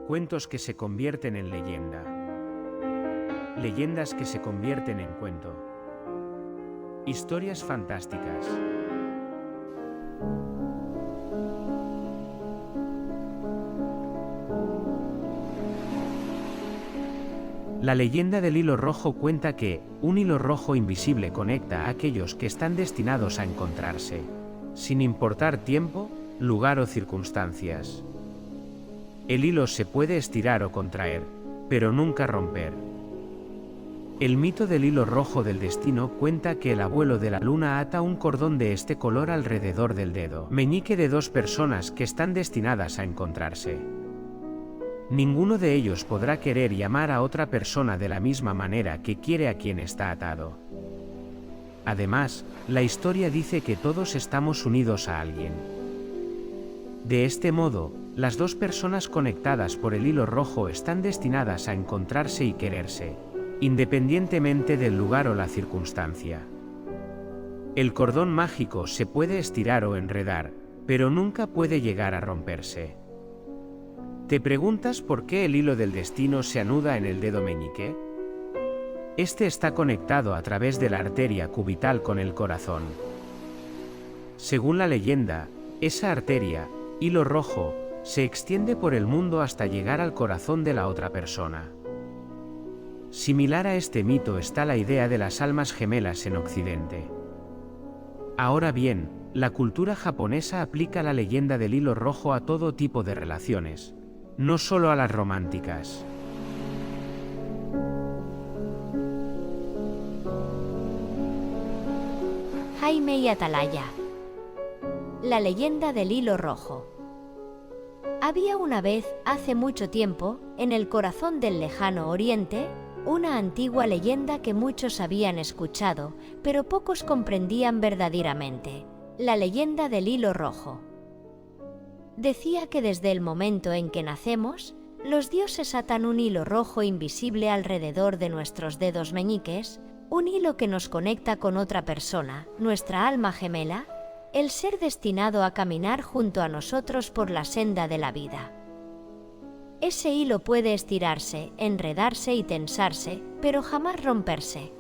Cuentos que se convierten en leyenda. Leyendas que se convierten en cuento. Historias fantásticas. La leyenda del hilo rojo cuenta que un hilo rojo invisible conecta a aquellos que están destinados a encontrarse, sin importar tiempo, lugar o circunstancias. El hilo se puede estirar o contraer, pero nunca romper. El mito del hilo rojo del destino cuenta que el abuelo de la luna ata un cordón de este color alrededor del dedo meñique de dos personas que están destinadas a encontrarse. Ninguno de ellos podrá querer y amar a otra persona de la misma manera que quiere a quien está atado. Además, la historia dice que todos estamos unidos a alguien. De este modo, las dos personas conectadas por el hilo rojo están destinadas a encontrarse y quererse, independientemente del lugar o la circunstancia. El cordón mágico se puede estirar o enredar, pero nunca puede llegar a romperse. ¿Te preguntas por qué el hilo del destino se anuda en el dedo meñique? Este está conectado a través de la arteria cubital con el corazón. Según la leyenda, esa arteria, hilo rojo, se extiende por el mundo hasta llegar al corazón de la otra persona. Similar a este mito está la idea de las almas gemelas en Occidente. Ahora bien, la cultura japonesa aplica la leyenda del hilo rojo a todo tipo de relaciones, no solo a las románticas. Jaime y Atalaya. La leyenda del hilo rojo. Había una vez, hace mucho tiempo, en el corazón del lejano oriente, una antigua leyenda que muchos habían escuchado, pero pocos comprendían verdaderamente: la leyenda del hilo rojo. Decía que desde el momento en que nacemos, los dioses atan un hilo rojo invisible alrededor de nuestros dedos meñiques, un hilo que nos conecta con otra persona, nuestra alma gemela, el ser destinado a caminar junto a nosotros por la senda de la vida. Ese hilo puede estirarse, enredarse y tensarse, pero jamás romperse.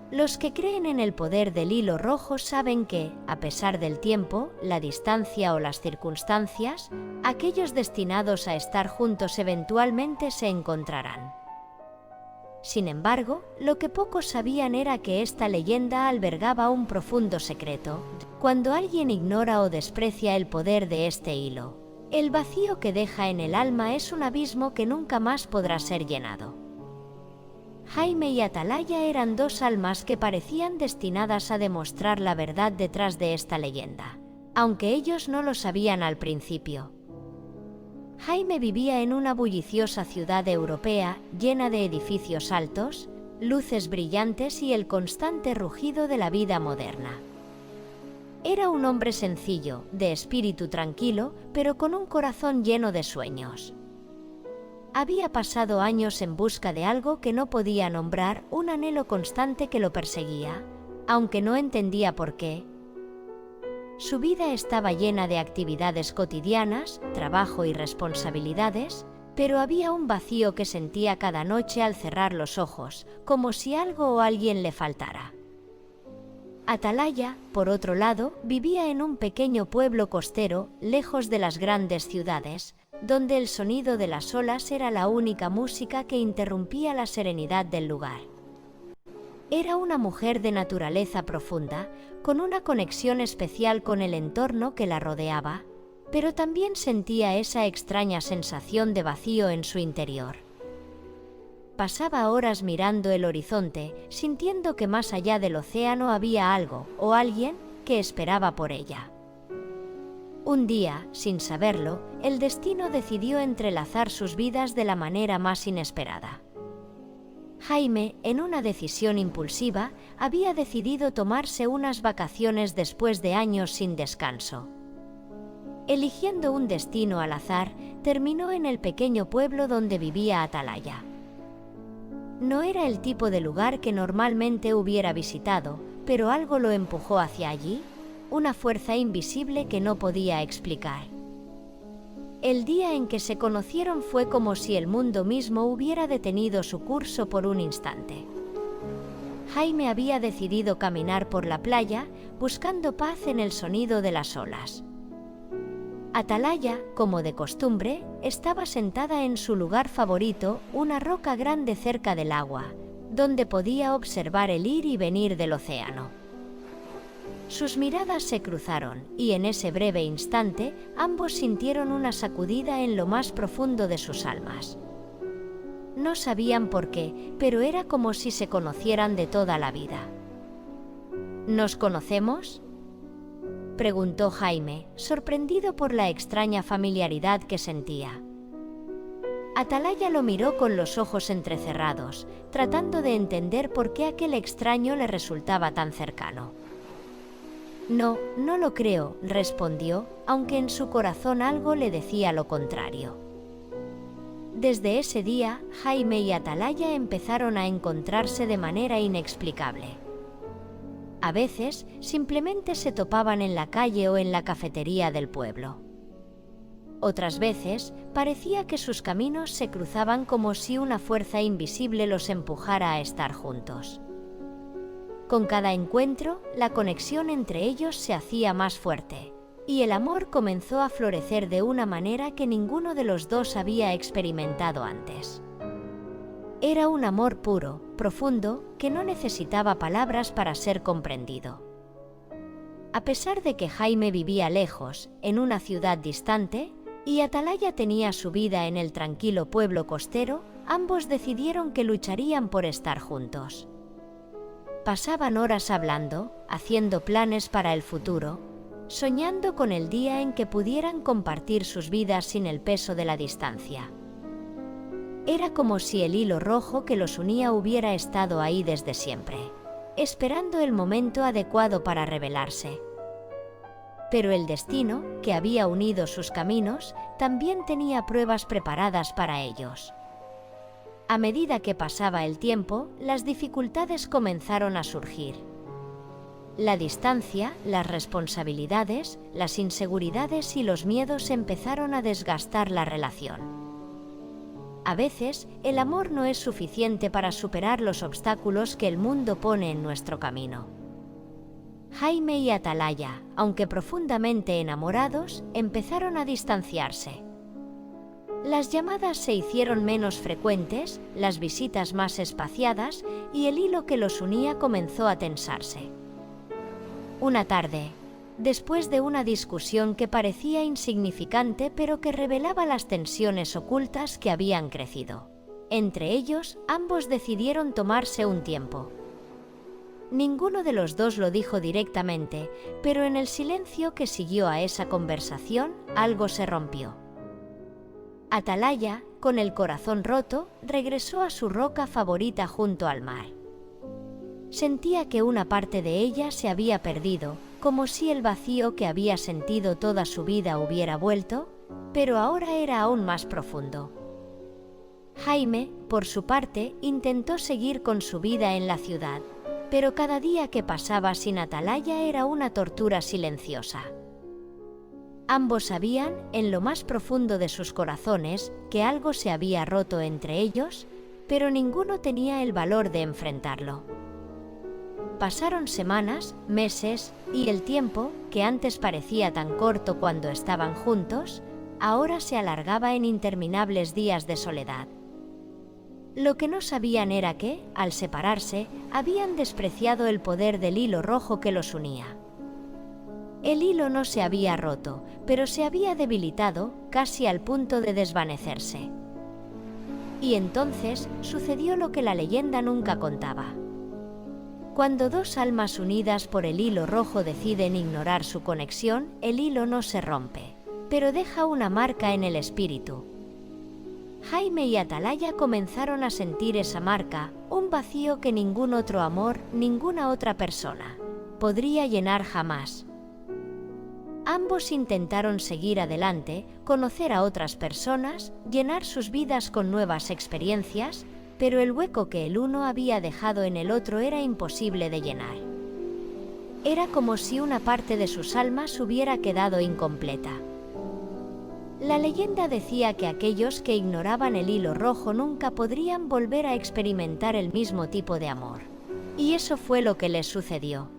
Los que creen en el poder del hilo rojo saben que, a pesar del tiempo, la distancia o las circunstancias, aquellos destinados a estar juntos eventualmente se encontrarán. Sin embargo, lo que pocos sabían era que esta leyenda albergaba un profundo secreto. Cuando alguien ignora o desprecia el poder de este hilo, el vacío que deja en el alma es un abismo que nunca más podrá ser llenado. Jaime y Atalaya eran dos almas que parecían destinadas a demostrar la verdad detrás de esta leyenda, aunque ellos no lo sabían al principio. Jaime vivía en una bulliciosa ciudad europea llena de edificios altos, luces brillantes y el constante rugido de la vida moderna. Era un hombre sencillo, de espíritu tranquilo, pero con un corazón lleno de sueños. Había pasado años en busca de algo que no podía nombrar, un anhelo constante que lo perseguía, aunque no entendía por qué. Su vida estaba llena de actividades cotidianas, trabajo y responsabilidades, pero había un vacío que sentía cada noche al cerrar los ojos, como si algo o alguien le faltara. Atalaya, por otro lado, vivía en un pequeño pueblo costero, lejos de las grandes ciudades, donde el sonido de las olas era la única música que interrumpía la serenidad del lugar. Era una mujer de naturaleza profunda, con una conexión especial con el entorno que la rodeaba, pero también sentía esa extraña sensación de vacío en su interior. Pasaba horas mirando el horizonte, sintiendo que más allá del océano había algo, o alguien, que esperaba por ella. Un día, sin saberlo, el destino decidió entrelazar sus vidas de la manera más inesperada. Jaime, en una decisión impulsiva, había decidido tomarse unas vacaciones después de años sin descanso. Eligiendo un destino al azar, terminó en el pequeño pueblo donde vivía Atalaya. No era el tipo de lugar que normalmente hubiera visitado, pero algo lo empujó hacia allí, una fuerza invisible que no podía explicar. El día en que se conocieron fue como si el mundo mismo hubiera detenido su curso por un instante. Jaime había decidido caminar por la playa, buscando paz en el sonido de las olas. Atalaya, como de costumbre, estaba sentada en su lugar favorito, una roca grande cerca del agua, donde podía observar el ir y venir del océano. Sus miradas se cruzaron, y en ese breve instante, ambos sintieron una sacudida en lo más profundo de sus almas. No sabían por qué, pero era como si se conocieran de toda la vida. ¿Nos conocemos?, preguntó Jaime, sorprendido por la extraña familiaridad que sentía. Atalaya lo miró con los ojos entrecerrados, tratando de entender por qué aquel extraño le resultaba tan cercano. No, no lo creo, respondió, aunque en su corazón algo le decía lo contrario. Desde ese día, Jaime y Atalaya empezaron a encontrarse de manera inexplicable. A veces, simplemente se topaban en la calle o en la cafetería del pueblo. Otras veces, parecía que sus caminos se cruzaban como si una fuerza invisible los empujara a estar juntos. Con cada encuentro, la conexión entre ellos se hacía más fuerte, y el amor comenzó a florecer de una manera que ninguno de los dos había experimentado antes. Era un amor puro, profundo, que no necesitaba palabras para ser comprendido. A pesar de que Jaime vivía lejos, en una ciudad distante, y Atalaya tenía su vida en el tranquilo pueblo costero, ambos decidieron que lucharían por estar juntos. Pasaban horas hablando, haciendo planes para el futuro, soñando con el día en que pudieran compartir sus vidas sin el peso de la distancia. Era como si el hilo rojo que los unía hubiera estado ahí desde siempre, esperando el momento adecuado para revelarse. Pero el destino, que había unido sus caminos, también tenía pruebas preparadas para ellos. A medida que pasaba el tiempo, las dificultades comenzaron a surgir. La distancia, las responsabilidades, las inseguridades y los miedos empezaron a desgastar la relación. A veces, el amor no es suficiente para superar los obstáculos que el mundo pone en nuestro camino. Jaime y Atalaya, aunque profundamente enamorados, empezaron a distanciarse. Las llamadas se hicieron menos frecuentes, las visitas más espaciadas, y el hilo que los unía comenzó a tensarse. Una tarde, después de una discusión que parecía insignificante pero que revelaba las tensiones ocultas que habían crecido, entre ellos, ambos decidieron tomarse un tiempo. Ninguno de los dos lo dijo directamente, pero en el silencio que siguió a esa conversación, algo se rompió. Atalaya, con el corazón roto, regresó a su roca favorita junto al mar. Sentía que una parte de ella se había perdido, como si el vacío que había sentido toda su vida hubiera vuelto, pero ahora era aún más profundo. Jaime, por su parte, intentó seguir con su vida en la ciudad, pero cada día que pasaba sin Atalaya era una tortura silenciosa. Ambos sabían, en lo más profundo de sus corazones, que algo se había roto entre ellos, pero ninguno tenía el valor de enfrentarlo. Pasaron semanas, meses, y el tiempo, que antes parecía tan corto cuando estaban juntos, ahora se alargaba en interminables días de soledad. Lo que no sabían era que, al separarse, habían despreciado el poder del hilo rojo que los unía. El hilo no se había roto, pero se había debilitado, casi al punto de desvanecerse. Y entonces sucedió lo que la leyenda nunca contaba. Cuando dos almas unidas por el hilo rojo deciden ignorar su conexión, el hilo no se rompe, pero deja una marca en el espíritu. Jaime y Atalaya comenzaron a sentir esa marca, un vacío que ningún otro amor, ninguna otra persona, podría llenar jamás. Ambos intentaron seguir adelante, conocer a otras personas, llenar sus vidas con nuevas experiencias, pero el hueco que el uno había dejado en el otro era imposible de llenar. Era como si una parte de sus almas hubiera quedado incompleta. La leyenda decía que aquellos que ignoraban el hilo rojo nunca podrían volver a experimentar el mismo tipo de amor. Y eso fue lo que les sucedió.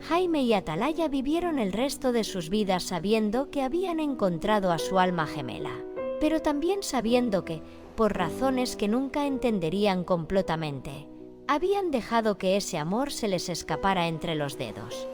Jaime y Atalaya vivieron el resto de sus vidas sabiendo que habían encontrado a su alma gemela, pero también sabiendo que, por razones que nunca entenderían completamente, habían dejado que ese amor se les escapara entre los dedos.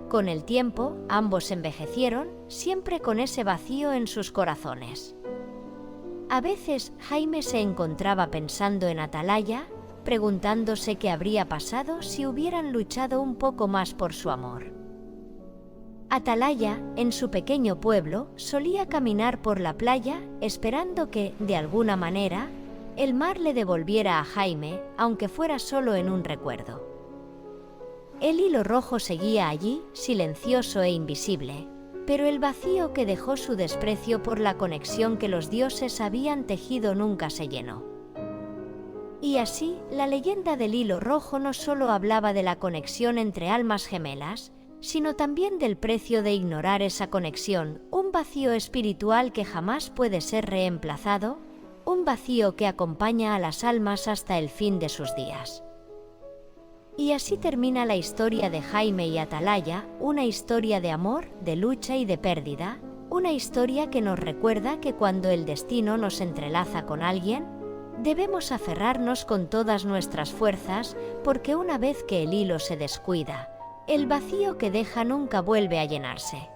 Con el tiempo, ambos envejecieron, siempre con ese vacío en sus corazones. A veces, Jaime se encontraba pensando en Atalaya, preguntándose qué habría pasado si hubieran luchado un poco más por su amor. Atalaya, en su pequeño pueblo, solía caminar por la playa esperando que, de alguna manera, el mar le devolviera a Jaime, aunque fuera solo en un recuerdo. El hilo rojo seguía allí, silencioso e invisible, pero el vacío que dejó su desprecio por la conexión que los dioses habían tejido nunca se llenó. Y así, la leyenda del hilo rojo no solo hablaba de la conexión entre almas gemelas, sino también del precio de ignorar esa conexión, un vacío espiritual que jamás puede ser reemplazado, un vacío que acompaña a las almas hasta el fin de sus días. Y así termina la historia de Jaime y Atalaya, una historia de amor, de lucha y de pérdida, una historia que nos recuerda que cuando el destino nos entrelaza con alguien, debemos aferrarnos con todas nuestras fuerzas, porque una vez que el hilo se descuida, el vacío que deja nunca vuelve a llenarse.